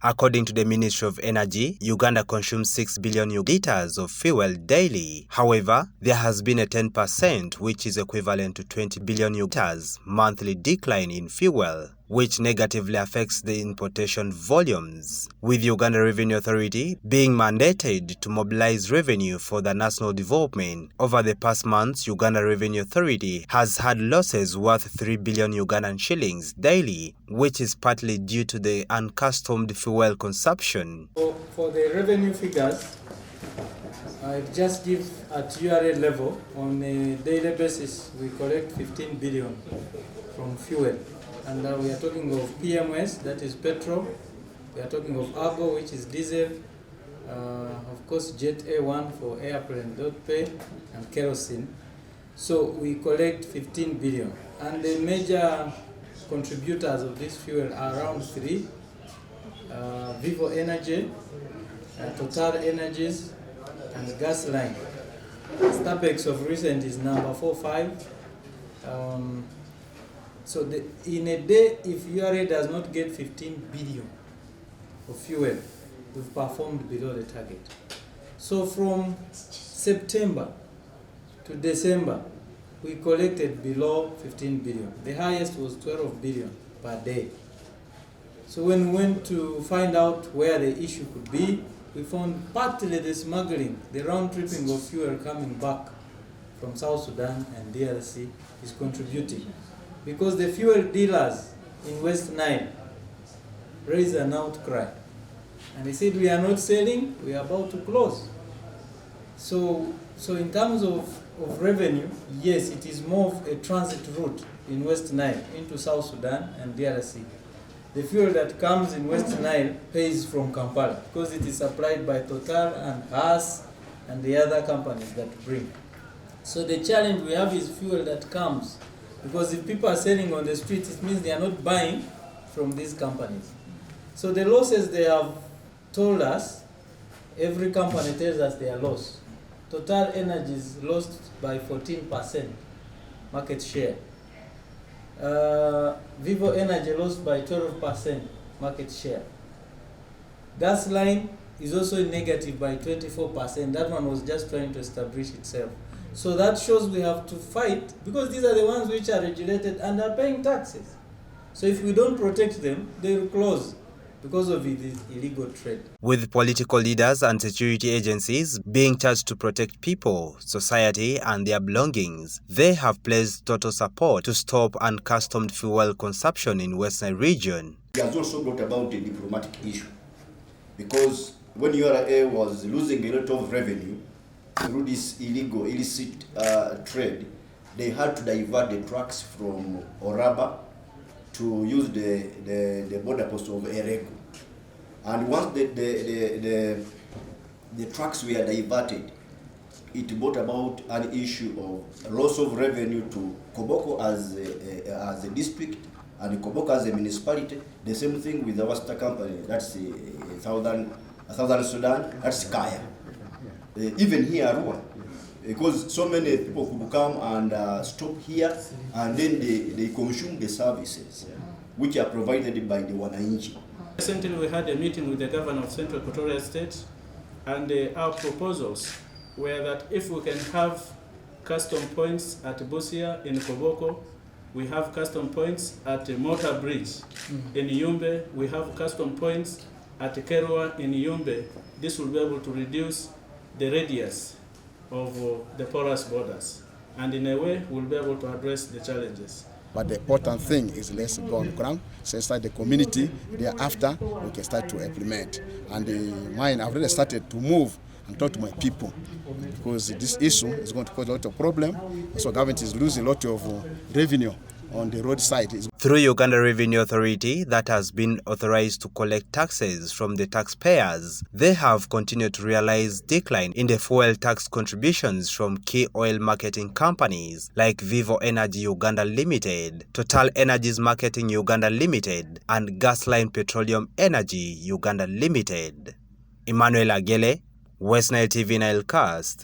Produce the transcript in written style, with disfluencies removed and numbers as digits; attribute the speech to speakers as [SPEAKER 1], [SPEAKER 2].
[SPEAKER 1] According to the Ministry of Energy, Uganda consumes 6 billion liters of fuel daily. However, there has been a 10%, which is equivalent to 20 billion liters, monthly decline in fuel, which negatively affects the importation volumes, with Uganda Revenue Authority being mandated to mobilize revenue for the national development. Over the past months, Uganda Revenue Authority has had losses worth 3 billion Ugandan shillings daily, which is partly due to the unaccustomed fuel consumption.
[SPEAKER 2] For the revenue figures, I just give at URA level. On a daily basis, we collect 15 billion from fuel. And now we are talking of PMS, that is petrol. We are talking of Argo, which is diesel. Of course, Jet A1 for airplane don't pay, and kerosene. So we collect 15 billion. And the major contributors of this fuel are around three. Vivo Energy, Total Energies, and Gasline. Starpex of recent is number 4-5. So in a day, if URA does not get 15 billion of fuel, we've performed below the target. So from September to December, we collected below 15 billion. The highest was 12 billion per day. So when we went to find out where the issue could be, we found partly the smuggling, the round-tripping of fuel coming back from South Sudan and DRC is contributing. Because the fuel dealers in West Nile raised an outcry. And they said, we are not selling, we are about to close. So in terms of revenue, yes, it is more of a transit route in West Nile into South Sudan and DRC. The fuel that comes in West Nile pays from Kampala because it is supplied by Total and Haas and the other companies that bring. So the challenge we have is fuel that comes, because if people are selling on the street, it means they are not buying from these companies. So the losses they have told us, every company tells us they are lost. Total Energies lost by 14% market share. Vivo Energy lost by 12% market share. Gasline is also negative by 24%. That one was just trying to establish itself. So that shows we have to fight, because these are the ones which are regulated and are paying taxes. So if we don't protect them, they will close because of the illegal trade.
[SPEAKER 1] With political leaders and security agencies being charged to protect people, society and their belongings, they have pledged total support to stop unaccustomed fuel consumption in Western region.
[SPEAKER 3] He has also brought about a diplomatic issue, because when URA was losing a lot of revenue through this illicit trade, they had to divert the trucks from Oraba to use the border post of Erego. And once the trucks were diverted, it brought about an issue of loss of revenue to Koboko as a district and Koboko as a municipality. The same thing with the Western company, that's Southern Sudan, that's Kaya. Even here, Arua, because so many people could come and stop here, and then they consume the services which are provided by the Wananchi.
[SPEAKER 4] Recently we had a meeting with the governor of Central Equatoria State, and our proposals were that if we can have custom points at Busia in Koboko, we have custom points at Motor Bridge. In Yumbe, we have custom points at Kerwa in Yumbe. This will be able to reduce the radius of the porous borders, and in a way we'll be able to address the challenges.
[SPEAKER 5] But the important thing is let's go on the ground, so inside the community, thereafter we can start to implement. And I've already started to move and talk to my people, because this issue is going to cause a lot of problem. So government is losing a lot of revenue on the roadside.
[SPEAKER 1] Through Uganda Revenue Authority that has been authorized to collect taxes from the taxpayers, they have continued to realize decline in the fuel tax contributions from key oil marketing companies like Vivo Energy Uganda Limited, Total Energies Marketing Uganda Limited, and Gasline Petroleum Energy Uganda Limited. Emmanuel Agele, West Nile TV Nilecast.